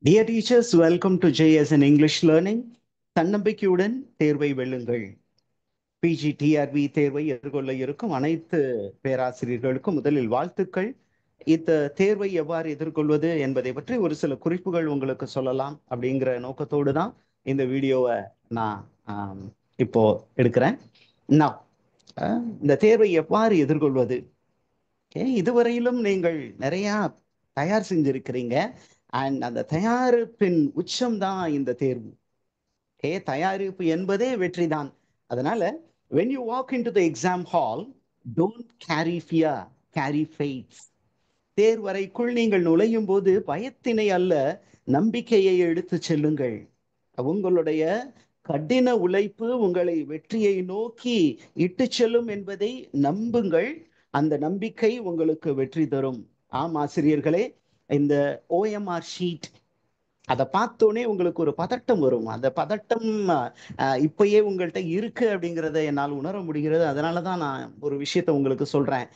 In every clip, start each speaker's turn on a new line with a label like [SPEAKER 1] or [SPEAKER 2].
[SPEAKER 1] Dear teachers, welcome to JSN English Learning. தன்னம்பிக்கையுடன் தேர்வை வெல்லுங்கள். PGTRB தேர்வை எதிர்கொள்ள இருக்கும் அனைத்து பேராசிரியர்களுக்கும் முதலில் வாழ்த்துக்கள். இந்த தேர்வை எவ்வாறு எதிர்கொள்வது என்பதை பற்றி ஒரு சில குறிப்புகள் உங்களுக்கு சொல்லலாம் அப்படிங்கிற நோக்கத்தோடு தான் இந்த வீடியோவை நான் இப்போ எடுக்கிறேன். நான் இந்த தேர்வை எவ்வாறு எதிர்கொள்வது? இதுவரையிலும் நீங்கள் நிறைய தயார் செஞ்சிருக்கிறீங்க. அண்ட் அந்த தயாரிப்பின் உச்சம் தான் இந்த தேர்வு. தயாரிப்பு என்பதே வெற்றி தான். அதனால when you walk into the exam hall, don't carry fear, carry faith. தேர்வறைக்குள் நீங்கள் நுழையும் போது பயத்தினை அல்ல, நம்பிக்கையை எடுத்து செல்லுங்கள். உங்களுடைய கடின உழைப்பு உங்களை வெற்றியை நோக்கி இட்டு செல்லும் என்பதை நம்புங்கள். அந்த நம்பிக்கை உங்களுக்கு வெற்றி தரும். ஆம் ஆசிரியர்களே, இந்த OMR ஷீட் அதை பார்த்தோன்னே உங்களுக்கு ஒரு பதட்டம் வரும். அந்த பதட்டம் இப்பயே உங்கள்கிட்ட இருக்கு அப்படிங்கிறத என்னால் உணர முடிகிறது. அதனால தான் நான் ஒரு விஷயத்த உங்களுக்கு சொல்றேன்.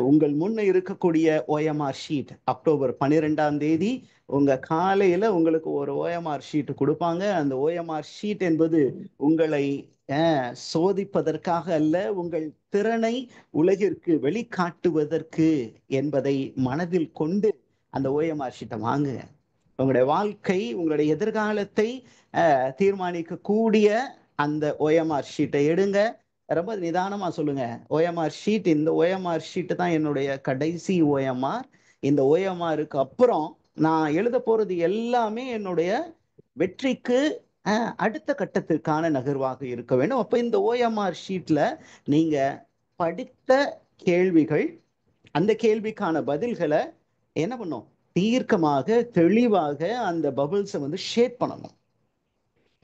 [SPEAKER 1] உங்கள் முன்ன இருக்கக்கூடிய OMR ஷீட் அக்டோபர் 12ஆம் தேதி உங்க காலையில உங்களுக்கு ஒரு OMR ஷீட் கொடுப்பாங்க. அந்த OMR ஷீட் என்பது உங்களை சோதிப்பதற்காக அல்ல, உங்கள் திறனை உலகிற்கு வெளிக்காட்டுவதற்கு என்பதை மனதில் கொண்டு அந்த OMR ஷீட்டை வாங்குங்க. உங்களுடைய வாழ்க்கை, உங்களுடைய எதிர்காலத்தை தீர்மானிக்கக்கூடிய அந்த OMR ஷீட்டை எடுங்க. ரொம்ப நிதானமா சொல்லுங்க. OMR ஷீட், இந்த OMR ஷீட்டு தான் என்னுடைய கடைசி OMR. இந்த OMRக்கு அப்புறம் நான் எழுத போறது எல்லாமே என்னுடைய வெற்றிக்கு அடுத்த கட்டத்திற்கான நகர்வாக இருக்க வேண்டும். அப்ப இந்த OMR ஷீட்ல நீங்க படித்த கேள்விகள், அந்த கேள்விக்கான பதில்களை என்ன பண்ணும், தீர்க்கமாக தெளிவாக அந்த பபிள்ஸை வந்து ஷேட் பண்ணணும்.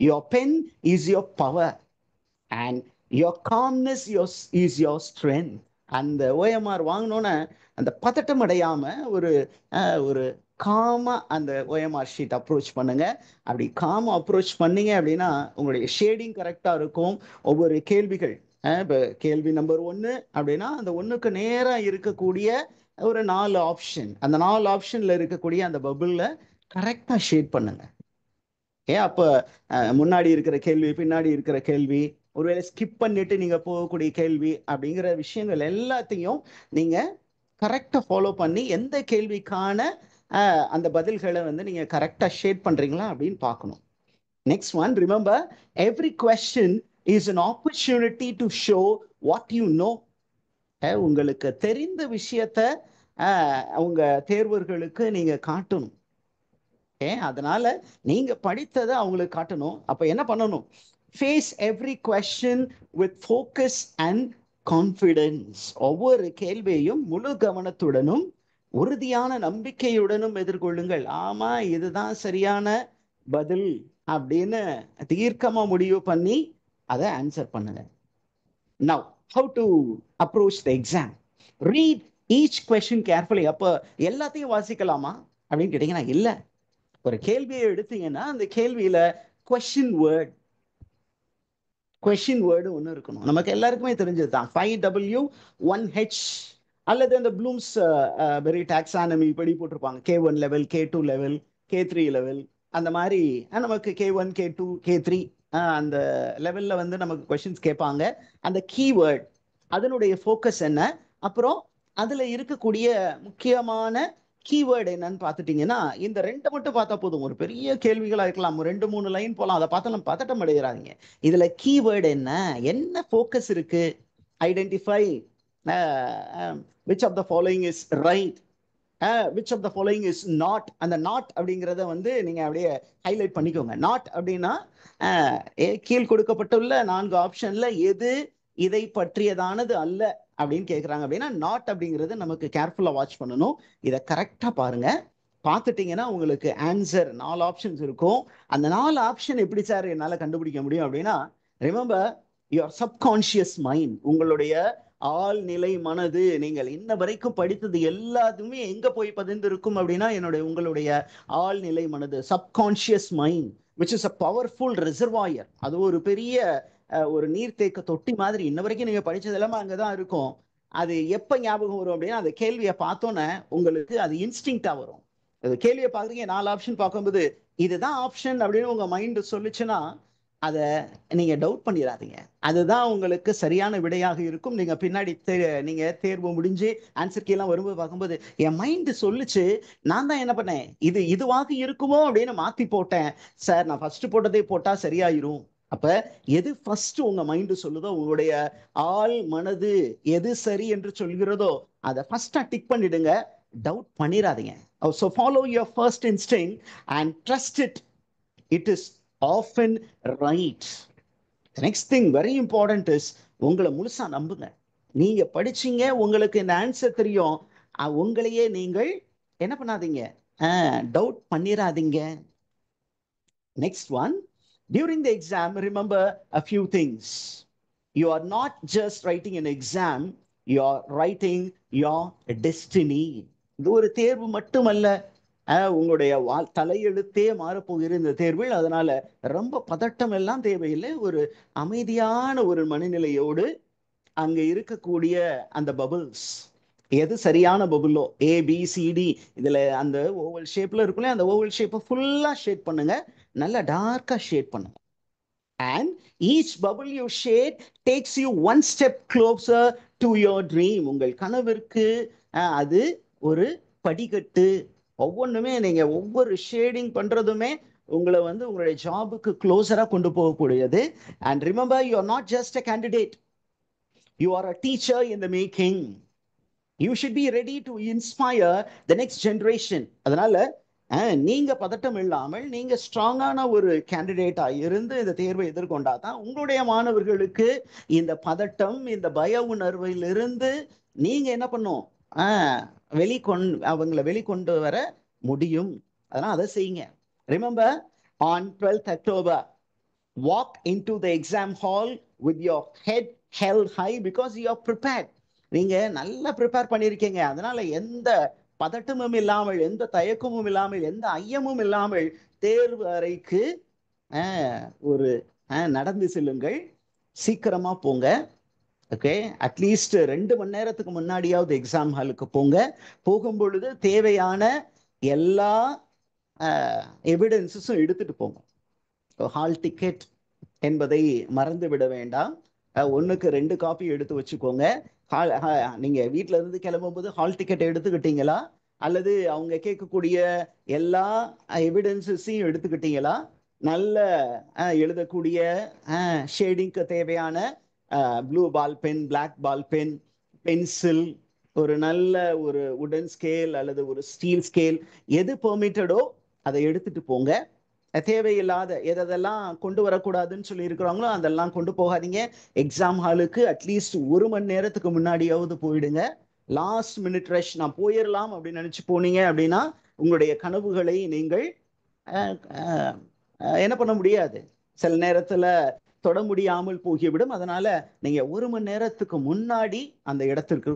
[SPEAKER 1] Your pen is your power and your calmness is your strength. அந்த OMR வாங்கினோன்னே அந்த பதட்டம் அடையாம ஒரு காமா அந்த OMR ஷீட் அப்ரோச் பண்ணுங்க. அப்படி காமா அப்ரோச் பண்ணீங்க அப்படின்னா உங்களுடைய ஷேடிங் கரெக்டா இருக்கும். ஒவ்வொரு கேள்விகள், இப்போ கேள்வி நம்பர் 1 அப்படின்னா அந்த 1க்கு நேராக இருக்கக்கூடிய ஒரு 4 ஆப்ஷன், அந்த 4 ஆப்ஷன்ல இருக்கக்கூடிய அந்த பபிள்ல கரெக்டா ஷேட் பண்ணுங்க. அப்ப முன்னாடி இருக்கிற கேள்வி, பின்னாடி இருக்கிற கேள்வி, ஒருவேளை ஸ்கிப் பண்ணிட்டு நீங்க போகக்கூடிய கேள்வி அப்படிங்கிற விஷயங்கள் எல்லாத்தையும் நீங்க கரெக்டா ஃபாலோ பண்ணி எந்த கேள்விக்கான அந்த பதில்களை வந்து நீங்க கரெக்டா ஷேட் பண்றீங்களா அப்படின்னு பார்க்கணும். Next one, remember every question is an opportunity to show what you know. உங்களுக்கு தெரிந்த விஷயத்த உங்க தேர்வர்களுக்கு நீங்க காட்டணும். அதனால நீங்க படித்ததை அவங்களுக்கு காட்டணும். அப்ப என்ன பண்ணணும்? Face every question with focus and confidence. ஒவ்வொரு கேள்வியையும் முழு கவனத்துடனும் உறுதியான நம்பிக்கையுடனும் எதிர்கொள்ளுங்கள். ஆமா, இதுதான் சரியான பதில் அப்படின்னு தீர்க்கமா முடிவு பண்ணி அதை ஆன்சர் பண்ணுங்க. Now how to approach the exam. Read each question carefully. அப்போ எல்லாத்தையும் வாசிக்கலாமா அப்படின்னு கேட்டீங்கன்னா இல்ல. ஒரு கேள்வியை எடுத்தீங்கன்னா அந்த கேள்வியில கொஸ்டின் வேர்டு ஒன்று இருக்கணும். நமக்கு எல்லாருக்குமே தெரிஞ்சதுதான் 5W 1H அல்லது அந்த ப்ளூம்ஸ் பெரி டாக்ஸானமி படி போட்டிருப்பாங்க. K1 level, K2 level, K3 level, அந்த மாதிரி நமக்கு K1 K2 K3 அந்த லெவல்ல வந்து நமக்கு கொஸ்டின்ஸ் கேட்பாங்க. அந்த கீவேர்ட், அதனுடைய ஃபோக்கஸ் என்ன, அப்புறம் அதுல இருக்கக்கூடிய முக்கியமான கீவேர்டு என்னன்னு பார்த்துட்டீங்கன்னா இந்த 2 மட்டும் பார்த்தா போதும். ஒரு பெரிய கேள்விகளா இருக்கலாம், 2-3 லைன் போலாம். அதை பார்த்தாலும் பதட்டம் அடைகிறாங்க. இதுல கீவேர்டு என்ன ஃபோக்கஸ் இருக்கு. Identify which of the following is right, which of the following is not. அந்த நாட் அப்படிங்கிறத வந்து நீங்க அப்படியே ஹைலைட் பண்ணிக்கோங்க. நாட் அப்படின்னா கீழ் கொடுக்கப்பட்டுள்ள 4 ஆப்ஷன்ல எது இதை பற்றியதானது அல்ல அப்படின்னு கேட்குறாங்க. அப்படின்னா நாட் அப்படிங்கிறது நமக்கு கேர்ஃபுல்லா வாட்ச் பண்ணணும். இதை கரெக்டா பாருங்க. பார்த்துட்டீங்கன்னா உங்களுக்கு ஆன்சர் 4 ஆப்ஷன்ஸ் இருக்கும். அந்த 4 ஆப்ஷன் எப்படி சார் என்னால கண்டுபிடிக்க முடியும் அப்படின்னா, ரிமெம்பர் யுவர் சப்கான்ஷியஸ் மைண்ட், உங்களுடைய ஆழ்நிலை மனது. நீங்கள் இன்ன வரைக்கும் படித்தது எல்லாத்துமே எங்க போய் பதிந்திருக்கும் அப்படின்னா உங்களுடைய ஆழ்நிலை மனது, subconscious mind, which is a powerful reservoir. அது ஒரு பெரிய ஒரு நீர்த்தேக்க தொட்டி மாதிரி. இன்ன வரைக்கும் நீங்க படிச்சது எல்லாமே அங்கதான் இருக்கும். அது எப்ப ஞாபகம் வரும் அப்படின்னா அந்த கேள்வியை பார்த்தோன்னே உங்களுக்கு அது இன்ஸ்டிங்க்டா வரும். கேள்வியை பாக்குறீங்க, 4 ஆப்ஷன் பார்க்கும்போது இதுதான் ஆப்ஷன் அப்படின்னு உங்க மைண்ட் சொல்லுச்சுன்னா அதை நீங்க டவுட் பண்ணிடாதீங்க. அதுதான் உங்களுக்கு சரியான விடையாக இருக்கும். நீங்க பின்னாடி நீங்க தேர்வு முடிஞ்சு ஆன்சர் கீ எல்லாம் வரும்போது பார்க்கும்போது என் மைண்ட் சொல்லுச்சு, நான் தான் என்ன பண்ணேன், இது இதுவாக இருக்குமோ அப்படின்னு மாத்தி போட்டேன் சார், நான் ஃபர்ஸ்ட் போட்டதே போட்டா சரியாயிரும். அப்ப எது ஃபர்ஸ்ட் உங்க மைண்ட் சொல்லுதோ, உங்களுடைய ஆள் மனது எது சரி என்று சொல்கிறதோ அதை ஃபர்ஸ்டா டிக் பண்ணிடுங்க, டவுட் பண்ணிடாதீங்க. So follow your first instinct and trust it. It is often right. The next thing very important is உங்களை முழுசா நம்புங்க. நீங்க படிச்சீங்க, உங்களுக்கு இந்த ஆன்சர் தெரியும், உங்களையே நீங்கள் என்ன பண்ணாதீங்க, doubt பண்ணிராதீங்க. Next one, during the exam remember a few things. You are not just writing an exam, you are writing your destiny. இது ஒரு தேர்வு மட்டுமல்ல, உங்களுடைய தலையெழுத்தே மாறப்போகிற இந்த தேர்வில். அதனால ரொம்ப பதட்டம் எல்லாம் தேவையில்லை. ஒரு அமைதியான ஒரு மனநிலையோடு அங்க இருக்கக்கூடிய அந்த பபிள்ஸ், எது சரியான பபுளோ ABCD, இதுல அந்த ஓவல் ஷேப்ல இருக்குல்ல, அந்த ஓவல் ஷேப்பை ஃபுல்லா ஷேட் பண்ணுங்க, நல்லா டார்க்கா ஷேட் பண்ணுங்க. And each bubble you shade takes you one step closer to your dream. உங்கள் கனவிற்கு அது ஒரு படிக்கட்டு. ஒவ்வொன்றுமே நீங்க ஒவ்வொரு ஷேடிங் பண்றதுமே உங்களை வந்து உங்களுடைய ஜாபுக்கு க்ளோஸரா கொண்டு போகக்கூடியது. And remember, you are not just a candidate, you are a teacher in the making. You should be ready to inspire the next generation. அதனால நீங்க பதட்டம் இல்லாமல் நீங்க ஸ்ட்ராங்கான ஒரு கேண்டிடேட்டா இருந்து இந்த தேர்வை எதிர்கொண்டாதான் உங்களுடைய மாணவர்களுக்கு இந்த பதட்டம், இந்த பய உணர்விலிருந்து நீங்க என்ன பண்ணும், அவங்களை வெளிக்கொண்டு வர முடியும். அதனால அதை செய்யுங்க. Remember, on 12th October, walk into the exam hall with your head held high because you are prepared. நீங்க நல்லா ப்ரிப்பேர் பண்ணியிருக்கீங்க. அதனால எந்த பதட்டமும் இல்லாமல், எந்த தயக்கமும் இல்லாமல், எந்த ஐயமும் இல்லாமல் தேர்வு அறைக்கு ஒரு நடந்து செல்லுங்கள். சீக்கிரமா போங்க. ஓகே, அட்லீஸ்ட் 2 மணி நேரத்துக்கு முன்னாடியாவது எக்ஸாம் ஹாலுக்கு போங்க. போகும் பொழுது தேவையான எல்லா எவிடன்ஸஸும் எடுத்துட்டு போங்க. ஹால் டிக்கெட் என்பதை மறந்து விட வேண்டாம். 1க்கு 2 காப்பி எடுத்து வச்சுக்கோங்க. நீங்க வீட்டுல இருந்து கிளம்பும் போது ஹால் டிக்கெட் எடுத்துக்கிட்டீங்களா, அல்லது அவங்க கேட்கக்கூடிய எல்லா எவிடன்ஸையும் எடுத்துக்கிட்டீங்களா? நல்ல எழுதக்கூடிய ஷேடிங்க்கு தேவையான blue ball pen, black ball pen, pencil, ஒரு நல்ல ஒரு உடன் ஸ்கேல் அல்லது ஒரு ஸ்டீல் ஸ்கேல், எது பெர்மிட்டடோ அதை எடுத்துட்டு போங்க. தேவையில்லாத எதெல்லாம் கொண்டு வரக்கூடாதுன்னு சொல்லி இருக்கிறாங்களோ அதெல்லாம் கொண்டு போகாதீங்க. எக்ஸாம் ஹாலுக்கு அட்லீஸ்ட் 1 மணி நேரத்துக்கு முன்னாடியாவது போயிடுங்க. லாஸ்ட் மினிட் ரஷ், நான் போயிடலாம் அப்படின்னு நினைச்சு போனீங்க அப்படின்னா உங்களுடைய கனவுகளை நீங்கள் என்ன பண்ண முடியாது, சில நேரத்துல தொட முடியாமல் போகிவிடும். அதனால நீங்க 1 மணி நேரத்துக்கு முன்னாடி அந்த இடத்திற்கு,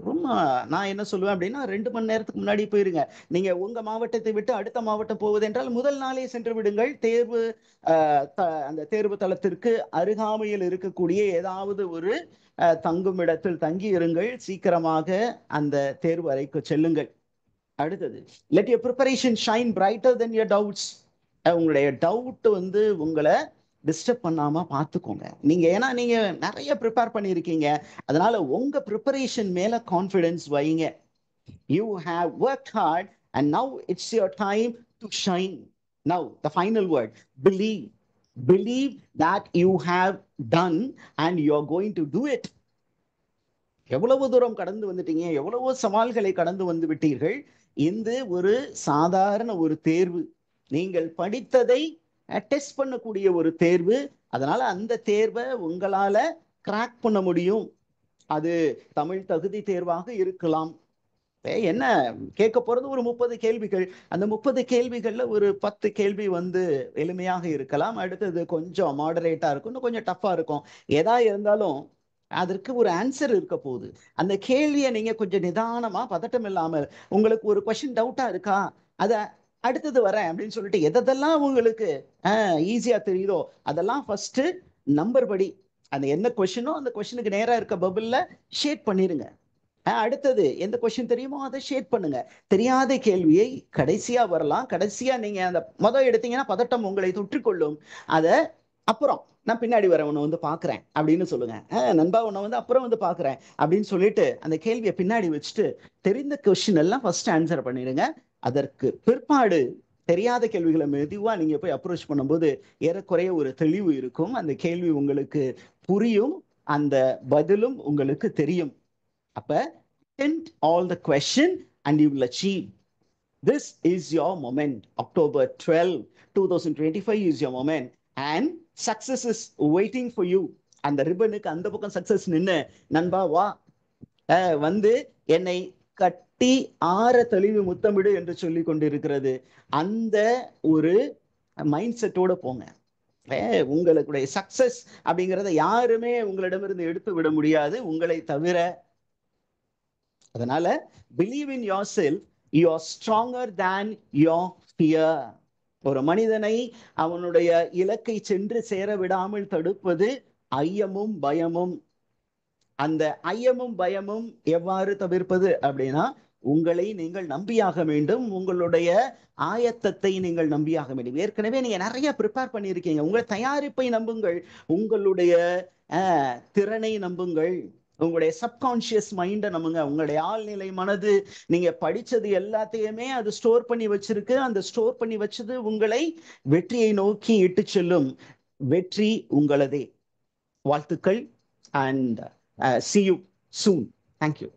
[SPEAKER 1] நான் என்ன சொல்லுவேன் அப்படின்னா 2 மணி நேரத்துக்கு முன்னாடி போயிருங்க. நீங்க உங்க மாவட்டத்தை விட்டு அடுத்த மாவட்டம் போவது என்றால் முதல் நாளே சென்று விடுங்கள். தேர்வு அந்த தேர்வு தளத்திற்கு அருகாமையில் இருக்கக்கூடிய ஏதாவது ஒரு தங்கும் இடத்தில் தங்கி இருங்கள். சீக்கிரமாக அந்த தேர்வு அறைக்கு செல்லுங்கள். அடுத்தது, let your preparation shine brighter than your doubts. உங்களுடைய டவுட் வந்து உங்களை டிஸ்டர்ப் பண்ணாம பார்த்துக்கோங்க. நீங்க ஏன்னா நீங்க நிறைய ப்ரிப்பேர் பண்ணியிருக்கீங்க. அதனால உங்க ப்ரிப்பரேஷன் மேல கான்ஃபிடன்ஸ் வைங்க. You have worked hard and now it's your time to shine. Now the final word, believe. Believe that you have done and you are going to do it. எவ்வளவு தூரம் கடந்து வந்துட்டீங்க, எவ்வளவோ சவால்களை கடந்து வந்து விட்டீர்கள். இந்த ஒரு சாதாரண ஒரு தேர்வு, நீங்கள் படித்ததை டெஸ்ட் பண்ணக்கூடிய ஒரு தேர்வு. அதனால அந்த தேர்வை உங்களால கிராக் பண்ண முடியும். அது தமிழ் தகுதி தேர்வாக இருக்கலாம். என்ன கேட்க போறது ஒரு 30 கேள்விகள். அந்த 30 கேள்விகள்ல ஒரு 10 கேள்வி வந்து எளிமையாக இருக்கலாம், அடுத்தது கொஞ்சம் மாடரேட்டா இருக்கும், இன்னும் கொஞ்சம் டஃபா இருக்கும். எதா இருந்தாலும் அதற்கு ஒரு ஆன்சர் இருக்க போகுது. அந்த கேள்வியை நீங்க கொஞ்சம் நிதானமா, பதட்டம் இல்லாமல், உங்களுக்கு ஒரு கொஸ்டின் டவுட்டா இருக்கா, அத அடுத்தது வரேன் அப்படின்னு சொல்லிட்டு எதெல்லாம் உங்களுக்கு ஈஸியா தெரியுதோ அதெல்லாம் ஃபர்ஸ்ட் நம்பர் படி அந்த என்ன கொஸ்டினோ அந்த கொஸ்டினுக்கு நேரா இருக்க பபிள்ல ஷேட் பண்ணிருங்க. அடுத்தது எந்த கொஸ்டின் தெரியுமோ அதை ஷேர் பண்ணுங்க. தெரியாத கேள்வியை கடைசியா வரலாம். கடைசியா நீங்க அந்த எடுத்தீங்கன்னா பதட்டம் உங்களை தொற்றிக்கொள்ளும். அத அப்புறம் நான் பின்னாடி வர உன்னை வந்து பாக்குறேன் அப்படின்னு சொல்லுங்க. நண்பா உன்னை வந்து அப்புறம் வந்து பாக்குறேன் அப்படின்னு சொல்லிட்டு அந்த கேள்வியை பின்னாடி வச்சுட்டு தெரிந்த கொஸ்டின் எல்லாம் ஃபர்ஸ்ட் ஆன்சர் பண்ணிடுங்க. அதற்கு பிற்பாடு தெரியாத கேள்விகளை மெதுவா நீங்க போய் அப்ரோச் பண்ணும்போது ஏறக்குறைய ஒரு தெளிவு இருக்கும். அந்த கேள்வி உங்களுக்கு புரியும், அந்த பதிலும் உங்களுக்கு தெரியும். அப்ப attempt all the question and you will achieve. This is your moment. October 12, 2025 is your moment and success is waiting for you. அந்த ரிப்பனுக்கு அந்த பக்கம் சக்சஸ் நின்று நண்பா வா வந்து என்னை கட்டி ஆற தெளிவு முத்தமிடு என்று சொல்லி கொண்டிருக்கிறது. அந்த ஒரு மைண்ட் செட்டோட போங்க. உங்களுடைய சக்சஸ் அப்படிங்கிறத யாருமே உங்களிடமிருந்து எடுத்து விட முடியாது உங்களை தவிர. அதனால believe in your self, you are stronger than your fear. ஒரு மனிதனை அவனுடைய இலக்கை சென்று சேர விடாமல் தடுப்பது ஐயமும் பயமும். அந்த ஐயமும் பயமும் எவ்வாறு தவிர்ப்பது அப்படின்னா உங்களை நீங்கள் நம்பியாக வேண்டும், உங்களுடைய ஆயத்தத்தை நீங்கள் நம்பியாக வேண்டும். ஏற்கனவே நீங்க நிறைய ப்ரிப்பேர் பண்ணியிருக்கீங்க. உங்கள் தயாரிப்பை நம்புங்கள், உங்களுடைய திறனை நம்புங்கள், உங்களுடைய சப்கான்சியஸ் மைண்டை நம்புங்க. உங்களுடைய ஆழ்நிலை மனது நீங்க படிச்சது எல்லாத்தையுமே அது ஸ்டோர் பண்ணி வச்சிருக்கு. அந்த ஸ்டோர் பண்ணி வச்சது உங்களை வெற்றியை நோக்கி இட்டு செல்லும். வெற்றி உங்களதே. வாழ்த்துக்கள் and see you soon. Thank you.